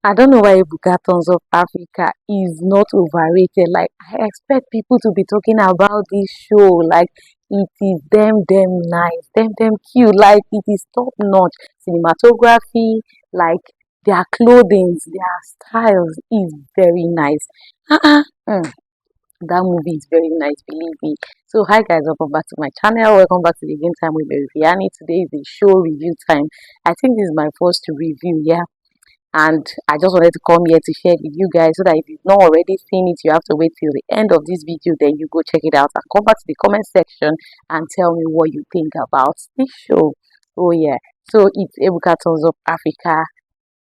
I don't know why EBUKA Turns Up Africa is not overrated. Like, I expect people to be talking about this show. Like, it is them nice, them cute. Like, it is top notch. Cinematography, like, their clothing, their styles is very nice. Uh-uh. Mm, that movie is very nice, believe me. So, hi guys, welcome back to my channel. Welcome back to the Game Time with Viviani. Today is the show review time. I think this is my first review, yeah, and I just wanted to come here to share it with you guys so that if you've not already seen it, you have to wait till the end of this video, then you go check it out and come back to the comment section and tell me what you think about this show. Oh yeah, so it's EBUKA Turns Up Africa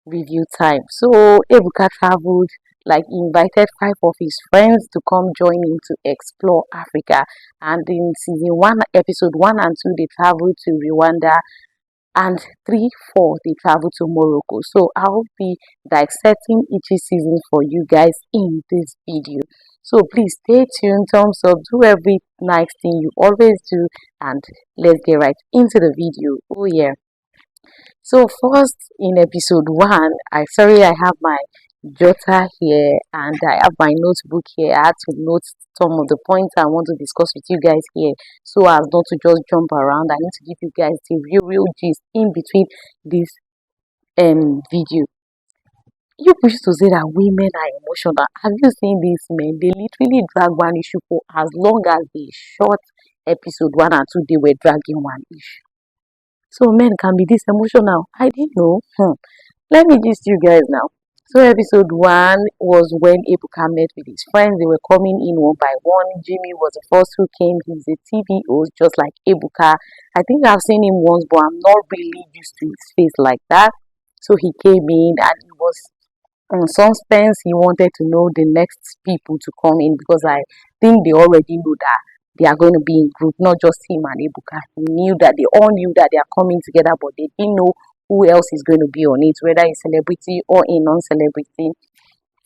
review time. So Ebuka traveled, like he invited 5 of his friends to come join him to explore Africa, and in season 1 episode 1 and 2 they traveled to Rwanda, and 3, 4 they travel to Morocco. So I'll be dissecting each season for you guys in this video. So please stay tuned, thumbs up, do every nice thing you always do, and let's get right into the video. Oh yeah. So first in episode 1, I have my jotter here and I have my notebook here. I had to note some of the points I want to discuss with you guys here so as not to just jump around. I need to give you guys the real gist in between this video. You used to say that women are emotional. Have you seen these men? They literally drag one issue for as long as they shot episode 1 and 2, they were dragging one issue. So men can be this emotional. I didn't know. Let me gist you guys now. So episode 1 was when Ebuka met with his friends. They were coming in one by one. Jimmy was the first who came. He's a TV host just like Ebuka. I think I've seen him once, but I'm not really used to his face like that. So he came in and he was on suspense. He wanted to know the next people to come in because I think they already know that they are going to be in group, not just him and Ebuka. He knew that they all knew that they are coming together, but they didn't know who else is going to be on it, whether a celebrity or a non-celebrity.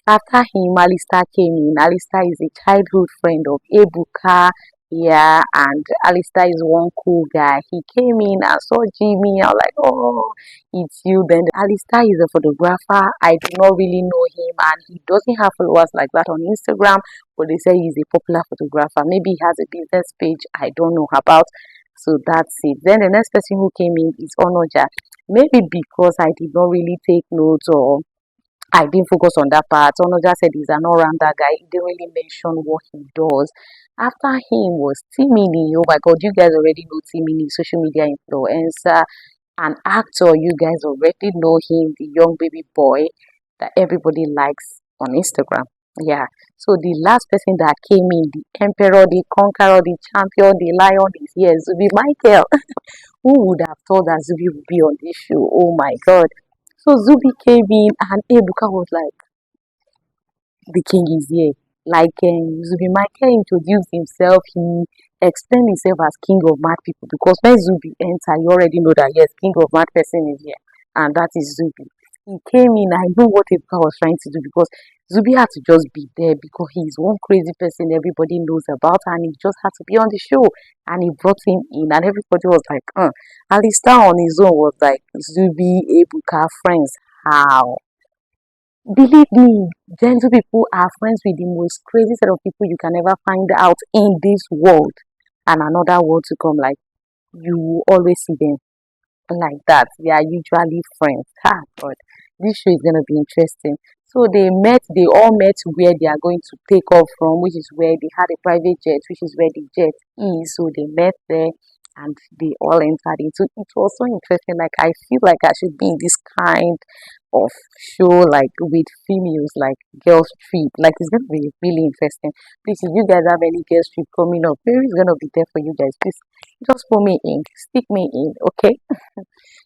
After him, Alistair came in. Alistair is a childhood friend of Ebuka. Yeah, and Alistair is one cool guy. He came in and saw Jimmy. I was like, oh, it's you. Then Alistair is a photographer. I do not really know him, and he doesn't have followers like that on Instagram, but they say he's a popular photographer. Maybe he has a business page I don't know about. So that's it. Then the next person who came in is Onoja. Maybe because I did not really take notes or I didn't focus on that part. Onoja said he's an all-rounder guy. He didn't really mention what he does. After him was Timini. Oh my god, you guys already know Timini, social media influencer, an actor. You guys already know him, the young baby boy that everybody likes on Instagram. Yeah. So the last person that came in, the emperor, the conqueror, the champion, the lion is here, Zubi Michael. Who would have thought that Zubi would be on this show? Oh my god. So Zubi came in and Ebuka was like, the king is here. Like Zubi Michael introduced himself, he explained himself as king of mad people because when Zubi enter, you already know that yes, king of mad person is here, and that is Zubi. He came in, I know what Ebuka was trying to do because Zubi had to just be there because he's one crazy person everybody knows about and he just had to be on the show, and he brought him in and everybody was like, Alistair on his own was like, Zubi, Ebuka, friends, how? Believe me, gentle people are friends with the most crazy set of people you can ever find out in this world and another world to come. Like, you will always see them like that. They are usually friends. Ha, God, this show is gonna be interesting. So they all met where they are going to take off from, which is where they had a private jet, which is where the jet is. So they met there and they all entered into it. Was so interesting. Like, I feel like I should be in this kind of show, like with females, like girls trip. Like, it's gonna be really interesting. Please, if you guys have any girls trip coming up, Mary's gonna be there for you guys. Please just put me in, stick me in, okay?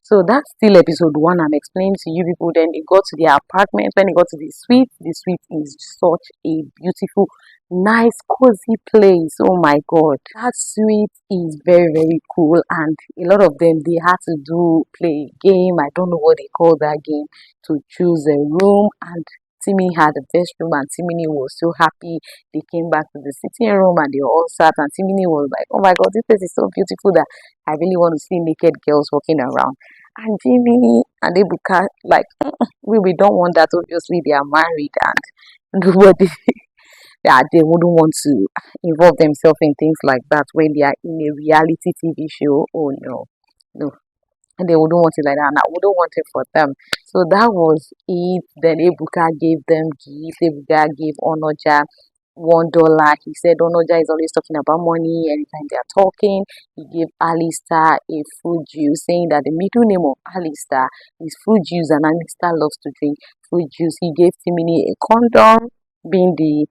So that's still episode 1. I'm explaining to you people. Then it got to the apartment. When it got to the suite is such a beautiful, nice, cozy place. Oh my god, that suite is very, very cool, and a lot of them they had to play a game. I don't know what they call that game, to choose a room, and Timmy had the best room and Timmy was so happy. They came back to the sitting room and they all sat and Timmy was like, oh my god, this place is so beautiful that I really want to see naked girls walking around. And Jimmy and Ebuka, like, we don't want that. Obviously, they are married and nobody, yeah, they wouldn't want to involve themselves in things like that when they are in a reality TV show. Oh no, no, and they wouldn't want it like that, and I wouldn't want it for them. So that was it. Then Ebuka gave them gifts. Ebuka gave Onoja $1. He said Onoja is always talking about money anytime they are talking. He gave Alistair a fruit juice, saying that the middle name of Alistair is fruit juice, and Alistair loves to drink fruit juice. He gave Timini a condom, being the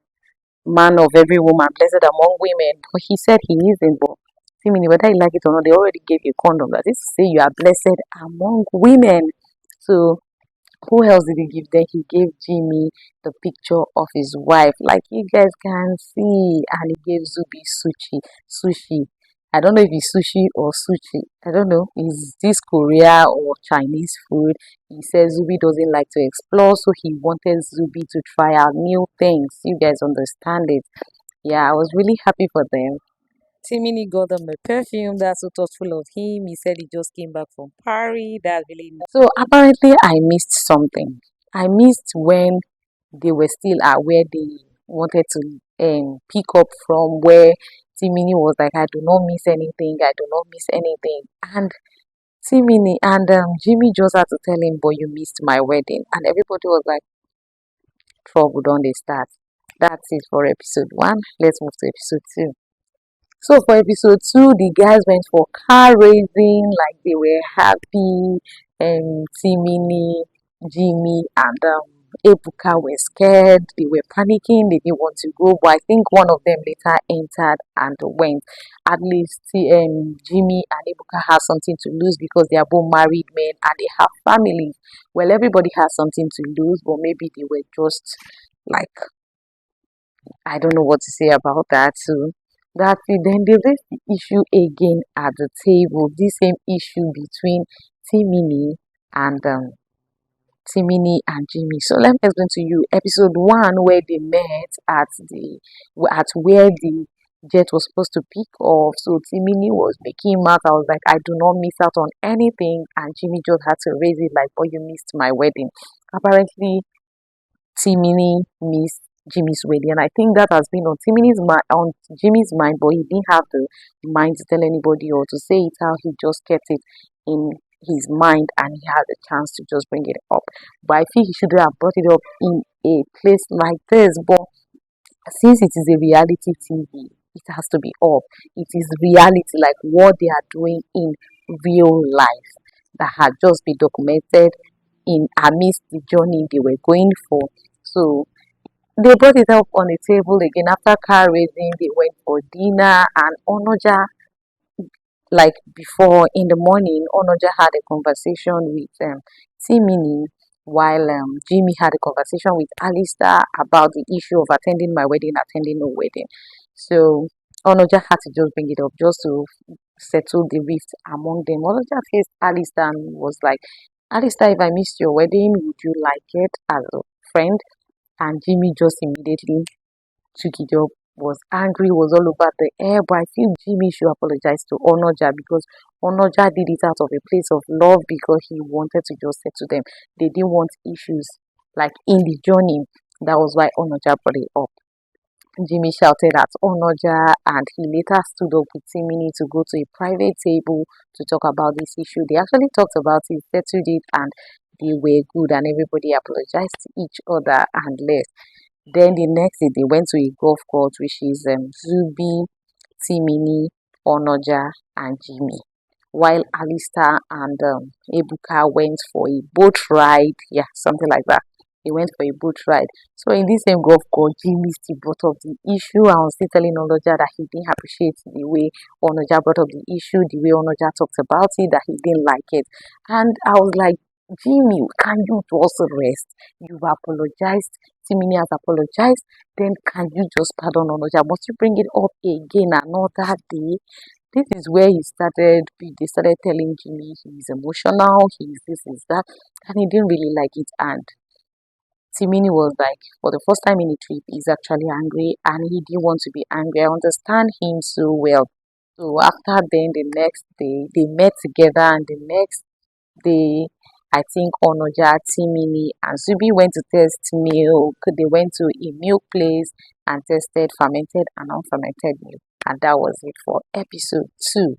man of every woman, blessed among women. But he said he isn't. But Timini, whether you like it or not, they already gave you a condom. That is to say, you are blessed among women. So who else did he give? Then he gave Jimmy the picture of his wife, like you guys can see, and he gave Zubi sushi. I don't know if it's sushi or sushi. I don't know. Is this Korea or Chinese food? He says Zubi doesn't like to explore, so he wanted Zubi to try out new things. You guys understand it? Yeah, I was really happy for them. Timini got them a perfume. That's so thoughtful of him. He said he just came back from Paris. That's really nice. So apparently, I missed something. I missed when they were still at where they wanted to pick up from, where Timini was like, I do not miss anything. I do not miss anything. And Timini and Jimmy just had to tell him, but you missed my wedding. And everybody was like, trouble, don't they start? That's it for episode 1. Let's move to episode 2. So for episode 2, the guys went for car racing, like they were happy, and Timini, Jimmy, and Ebuka were scared. They were panicking. They didn't want to go, but I think one of them later entered and went. At least Jimmy and Ebuka have something to lose because they are both married men and they have families. Well, everybody has something to lose, but maybe they were just like, I don't know what to say about that. So that's it. Then they raised the issue again at the table. This same issue between Timini and Jimmy. So let me explain to you episode 1 where they met at where the jet was supposed to pick off. So Timini was making mouth. I was like, I do not miss out on anything, and Jimmy just had to raise it like, oh, you missed my wedding. Apparently, Timini missed Jimmy's wedding, and I think that has been on Jimmy's mind, but he didn't have the mind to tell anybody or to say it out. He just kept it in his mind, and he had the chance to just bring it up. But I feel he should have brought it up in a place like this. But since it is a reality TV, it has to be up. It is reality, like what they are doing in real life, that had just been documented in amidst the journey they were going for. So they brought it up on the table again after car racing. They went for dinner, and Onoja, like before in the morning, Onoja had a conversation with Timini, while Jimmy had a conversation with Alistair about the issue of attending my wedding, attending no wedding. So Onoja had to just bring it up just to settle the rift among them. Onoja faced Alistair and was like, Alistair, if I missed your wedding, would you like it as a friend? And Jimmy just immediately took it up, was angry, was all over the air. But I feel Jimmy should apologize to Onoja because Onoja did it out of a place of love because he wanted to just settle them. They didn't want issues like in the journey. That was why Onoja brought it up. Jimmy shouted at Onoja, and he later stood up with Timini to go to a private table to talk about this issue. They actually talked about it, settled it, and they were good, and everybody apologized to each other and left. Then the next day, they went to a golf course, which is Zubi, Timini, Onoja, and Jimmy. While Alistair and Ebuka went for a boat ride, yeah, something like that. They went for a boat ride. So in this same golf course, Jimmy still brought up the issue. I was still telling Onoja that he didn't appreciate the way Onoja brought up the issue, the way Onoja talked about it, that he didn't like it. And I was like, Jimmy, can you just rest? You've apologized. Timini has apologized. Then can you just pardon Onoja? Must you bring it up again another day? This is where they started telling Jimmy he's emotional, he's this, he's that, and he didn't really like it. And Timini was like, for the first time in the trip, he's actually angry, and he didn't want to be angry. I understand him so well. So after then, the next day, they met together, and the next They, I think Onoja, Timini, and Zubi went to test milk. They went to a milk place and tested fermented and unfermented milk. And that was it for episode 2.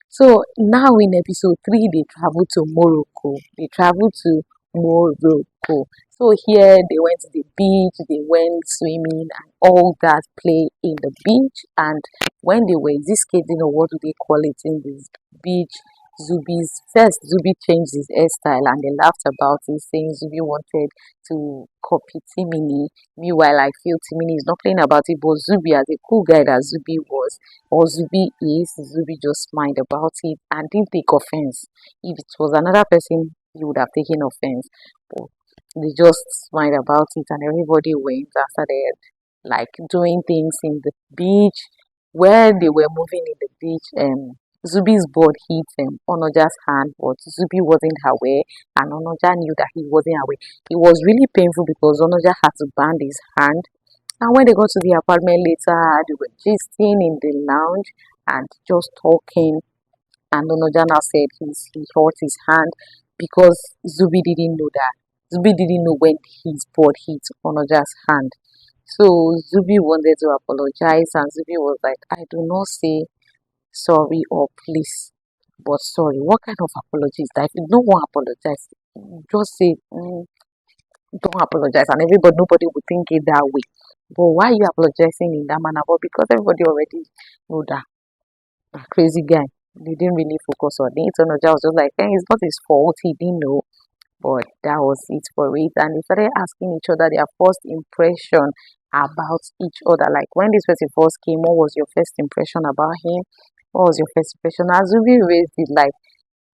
So now in episode 3, they traveled to Morocco. They traveled to Morocco. So here they went to the beach, they went swimming and all that, play in the beach. And when they were this skating, or what do they call it, in this beach, Zubi changed his hairstyle and they laughed about it, saying Zubi wanted to copy Timini. Meanwhile, I feel Timini is not playing about it, but Zubi, as a cool guy that Zubi was, or Zubi is, Zubi just smiled about it and didn't take offense. If it was another person, he would have taken offense. But they just smiled about it and everybody went after they like doing things in the beach. Where they were moving in the beach, Zubi's board hit Onoja's hand, but Zubi wasn't aware, and Onoja knew that he wasn't aware. It was really painful because Onoja had to band his hand. And when they got to the apartment later, they were gisting in the lounge and just talking. And Onoja now said he hurt his hand because Zubi didn't know that. Zubi didn't know when his board hit Onoja's hand. So Zubi wanted to apologize, and Zubi was like, I do not say sorry or please, but sorry. What kind of apology is that? If you don't want to apologize, just say, don't apologize, and nobody would think it that way. But why are you apologizing in that manner? But because everybody already know that crazy guy, they didn't really focus on it. Onoja was just like, it's not his fault, he didn't know. But that was it for it. And they started asking each other their first impression about each other. Like when this person first came, what was your first impression about him? What was your first impression? Azubi raised it like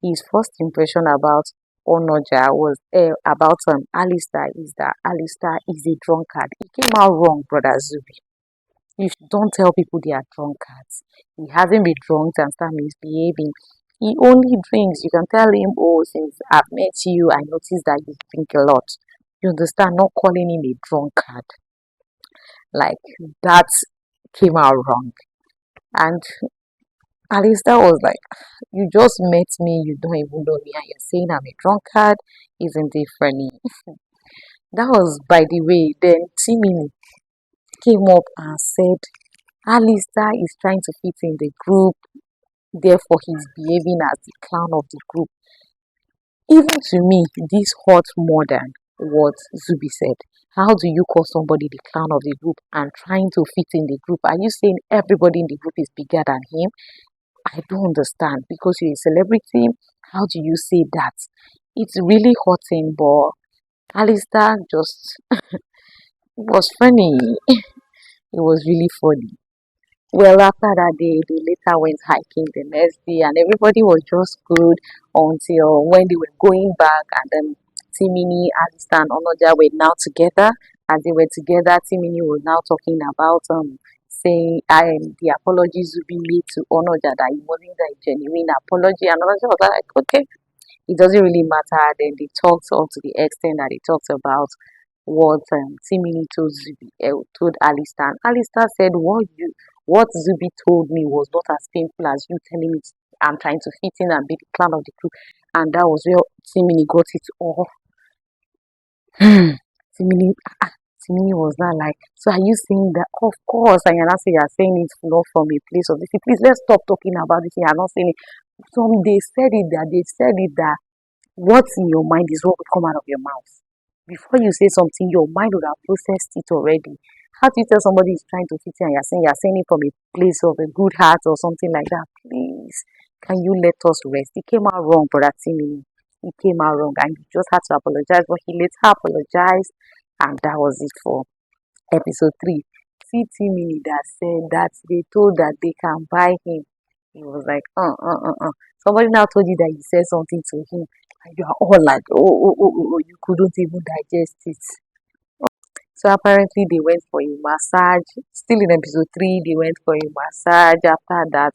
his first impression about Onoja was about Alistair is that Alistair is a drunkard. He came out wrong, brother Zubi. You don't tell people they are drunkards. He hasn't been drunk and start misbehaving. He only drinks. You can tell him, oh, since I've met you, I noticed that you drink a lot. You understand? Not calling him a drunkard. Like, that came out wrong. And Alistair was like, you just met me, you don't even know me, and you're saying I'm a drunkard. Isn't it funny? That was, by the way, then Timini came up and said, Alistair is trying to fit in the group, therefore he's behaving as the clown of the group. Even to me, this hurt more than what Zubi said. How do you call somebody the clown of the group and trying to fit in the group? Are you saying everybody in the group is bigger than him? I don't understand. Because you're a celebrity, how do you say that? It's really hurting, but Alistair just it was funny. It was really funny. Well, after that day, they later went hiking the next day, and everybody was just good until when they were going back, and then Timini, Alistair, and Onoja were now together. As they were together, Timini was now talking about saying the apology Zubi made to Onoja that it wasn't a genuine apology, and Onoja was like, okay, it doesn't really matter. Then they talked up to the extent that they talked about what Timini told Alistair. And Alistair said, what Zubi told me was not as painful as you telling me I'm trying to fit in and be the clown of the group. And that was where Timini got it off. Timini was not like, so are you saying that? Of course. And you're saying it not from a place of this. Please, let's stop talking about this. You're not saying it. They said it that what's in your mind is what will come out of your mouth. Before you say something, your mind would have processed it already. How do you tell somebody is trying to fit in and you're saying it from a place of a good heart or something like that? Please, can you let us rest? It came out wrong, brother Timmy. It came out wrong and you just had to apologize, but he later apologized and that was it for episode 3. See Timmy that said that they told that they can buy him. He was like, Somebody now told you that you said something to him. And you are all like, you couldn't even digest it. So apparently they went for a massage. Still in episode 3, they went for a massage. After that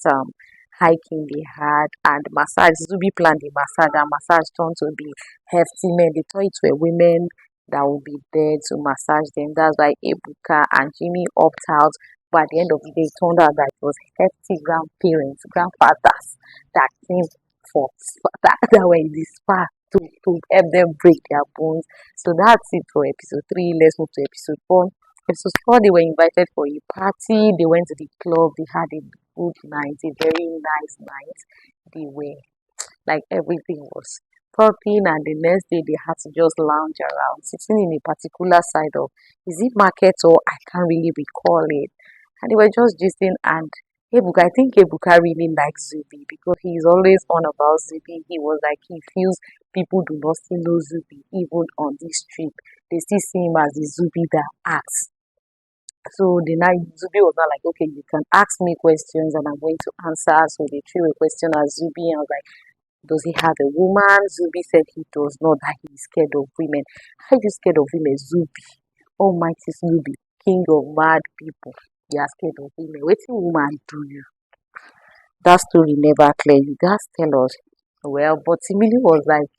hiking they had and massage. Zubi planned the massage and massage turned to be hefty men. They thought it were women that would be there to massage them. That's why EBUKA and Jimmy opted out. But at the end of the day, it turned out that it was hefty grandparents, grandfathers that came that were in the spa to help them break their bones. So that's it for episode 3. Let's move to episode 4. Episode 4, they were invited for a party. They went to the club. They had a good night, a very nice night. They were like everything was popping, and the next day they had to just lounge around, sitting in a particular side of, is it market or I can't really recall it. And they were just gisting, and I think Ebuka really likes Zubi because he's always on about Zubi. He was like, he feels people do not still know Zubi even on this trip. They still see him as the Zubi that acts. So the night Zubi was not like, okay, you can ask me questions and I'm going to answer. So they threw a question at Zubi, and I was like, does he have a woman? Zubi said he does not, that he is scared of women. How are you scared of women, Zubi? Almighty Zubi, king of mad people. You are scared of women. What woman do you? That story never clear. You guys tell us. Well, but Timili was like,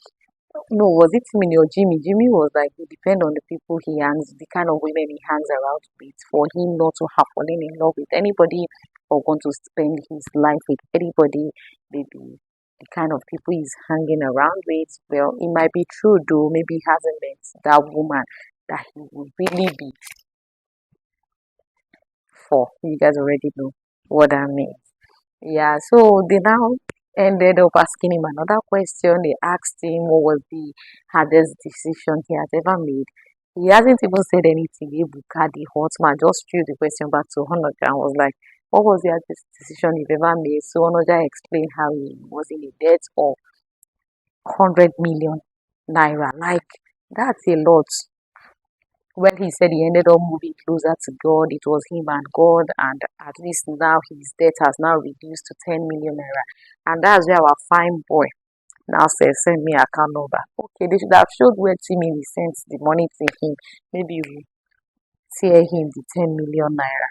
no, was it Timili or Jimmy? Jimmy was like, it depends on the people he hangs, the kind of women he hangs around with, for him not to have fallen in love with anybody or want to spend his life with anybody. The kind of people he's hanging around with, well, it might be true though. Maybe he hasn't met that woman that he would really be for. You guys already know what I mean. Yeah, so they now ended up asking him another question. They asked him what was the hardest decision he has ever made. He hasn't even said anything. Ebuka, the hot man, just threw the question back to Honoja and was like, what was the hardest decision you've ever made? So Honoja explained how he was in a debt of 100 million naira. Like, that's a lot. Well, he said he ended up moving closer to God. It was him and God, and at least now his debt has now reduced to 10 million naira. And that's where our fine boy now says, send me account number. Okay, they should have showed where Timmy sent the money to him. Maybe we tear him the 10 million naira.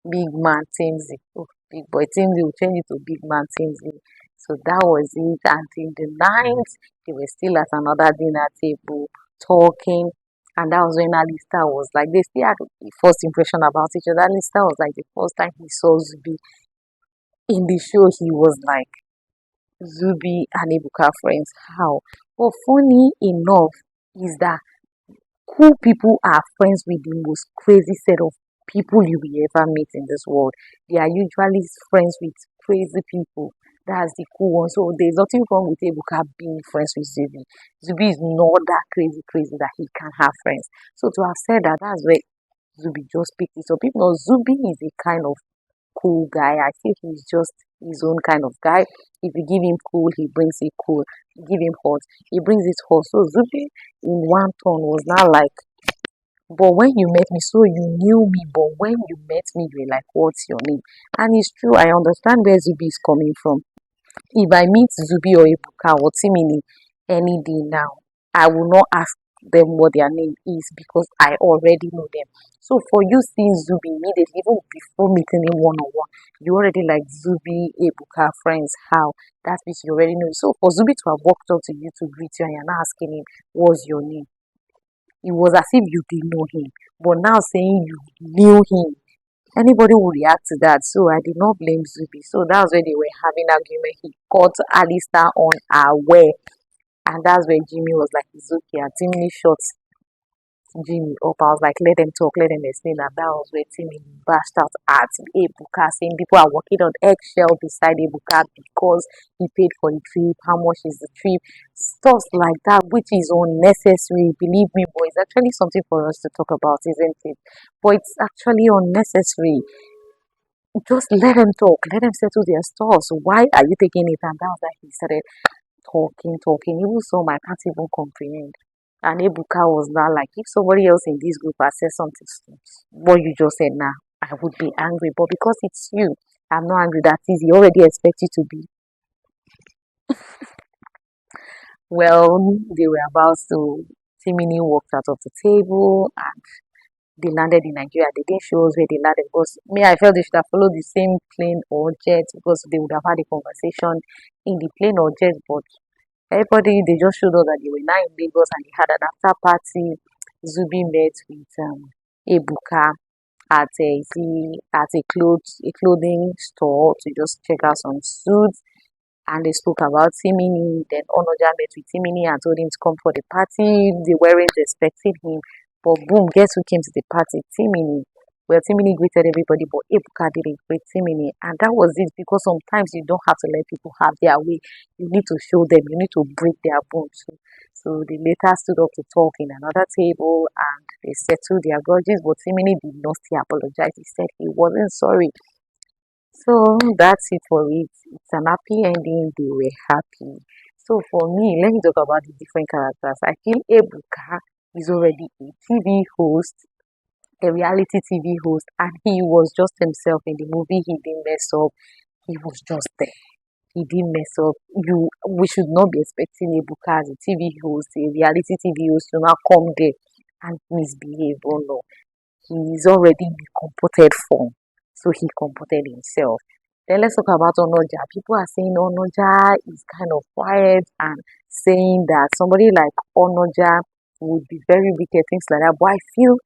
Big man Timsy. Oh, big boy Timsy will change it to big man Timsy. So that was it. Until the night, they were still at another dinner table talking. And that was when Alistair was like, they still had the first impression about each other. Alistair was like, the first time he saw Zubi in the show, he was like, Zubi and Ebuka friends. How? But funny enough is that cool people are friends with the most crazy set of people you will ever meet in this world. They are usually friends with crazy people. That's the cool one. So there's nothing wrong with Ebuka being friends with Zubi. Zubi is not that crazy that he can have friends. So to have said that, that's where Zubi just picked it up. If not, Zubi is a kind of cool guy. I think he's just his own kind of guy. If you give him cool, he brings it cool. Give him hot, he brings it hot. So Zubi in one tone was not like, but when you met me, so you knew me, but when you met me, you were like, what's your name? And it's true, I understand where Zubi is coming from. If I meet Zubi or Ebuka or Timini any day now, I will not ask them what their name is because I already know them. So for you seeing Zubi immediately, even before meeting him one on one, you already like Zubi, Ebuka, friends, how? That means you already know. So for Zubi to have walked up to you to greet you and you're not asking him, what's your name? It was as if you didn't know him. But now saying you knew him, anybody would react to that. So I did not blame Zubi. So that was when they were having argument. He caught Alistair unaware. And that's where Jimmy was like, it's okay. And Timmy shot Jimmy up. I was like, let them talk, let them explain. And that was where Timmy bashed out at Ebuka, saying people are walking on eggshell beside Ebuka because he paid for the trip. How much is the trip? Stuff like that, which is unnecessary. Believe me, boy, it's actually something for us to talk about, isn't it? But it's actually unnecessary. Just let them talk, let them settle their stuff. So why are you taking it? And that was like he started talking. Even some I can't even comprehend. And Ebuka was now like, if somebody else in this group had said something, what you just said now, I would be angry. But because it's you, I'm not angry. That is, he already expect you to be. Well, they were about to, Timini walked out of the table and they landed in Nigeria. They didn't show us where they landed because me, I felt they should have followed the same plane or jet because they would have had a conversation in the plane or jet, but everybody, they just showed us that they were now in Lagos and they had an after party. Zubi met with Ebuka at a clothing store to just check out some suits. and they spoke about Timini. Then Onoja met with Timini and told him to come for the party. They weren't expecting him, but boom, guess who came to the party? Timini. Well, Timini greeted everybody, but Ebuka didn't greet Timini, and that was it. Because sometimes you don't have to let people have their way. You need to show them. You need to break their bones. So they later stood up to talk in another table, and they settled their grudges. But Timini did not still apologize. He said he wasn't sorry. So that's it for it. It's an happy ending. They were happy. So for me, let me talk about the different characters. I feel Ebuka is already a TV host, a reality TV host, and he was just himself in the movie. He didn't mess up. He was just there. He didn't mess up. We should not be expecting Ebuka as a TV host, a reality TV host, to now come there and misbehave. Oh no, he is already in a comported form, so he comported himself. Then let's talk about Onoja. People are saying Onoja is kind of quiet and saying that somebody like Onoja would be very wicked, things like that. But I feel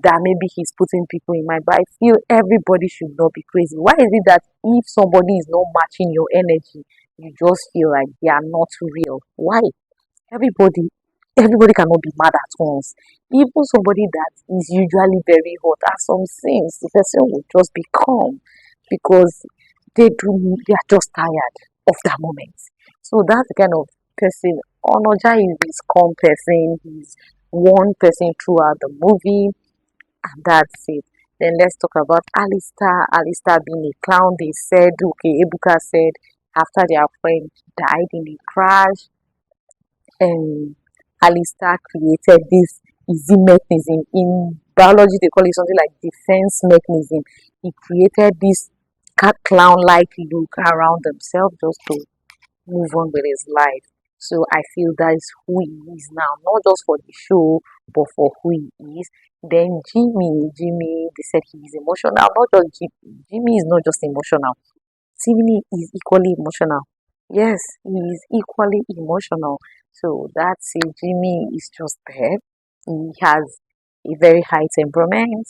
that maybe he's putting people in mind, but I feel everybody should not be crazy. Why is it that if somebody is not matching your energy, you just feel like they are not real? Why? Everybody everybody cannot be mad at once. Even somebody that is usually very hot at some things, the person will just be calm because they are just tired of that moment. So that's the kind of person. Onoja is this calm person, he's one person throughout the movie, and that's it. Then let's talk about Alistair. Alistair being a clown, they said, okay, Ebuka said after their friend died in a crash, Alistair created this easy mechanism. In biology, they call it something like defense mechanism. He created this cat clown-like look around himself just to move on with his life. So I feel that is who he is now, not just for the show, but for who he is. Then Jimmy, they said he is emotional. Not just Jimmy is not just emotional. Timmy is equally emotional. Yes, he is equally emotional. So that's it. Jimmy is just there. He has a very high temperament,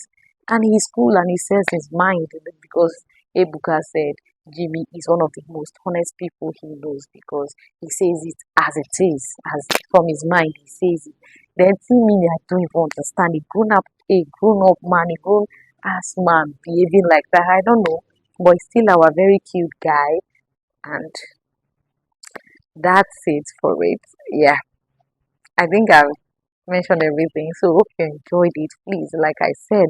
and he's cool and he says his mind because Ebuka said Jimmy is one of the most honest people he knows because he says it as it is, as from his mind he says it. Then Timmy, I don't even understand a grown up man, a grown ass man behaving like that. I don't know, but he's still our very cute guy, and that's it for it. Yeah, I think I've mentioned everything. So hope you enjoyed it. Please, like I said,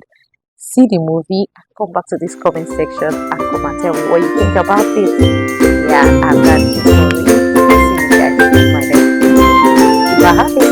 see the movie and come back to this comment section and come and tell me what you think about it. Yeah, and that's it for me. See you guys in my next video. Bye.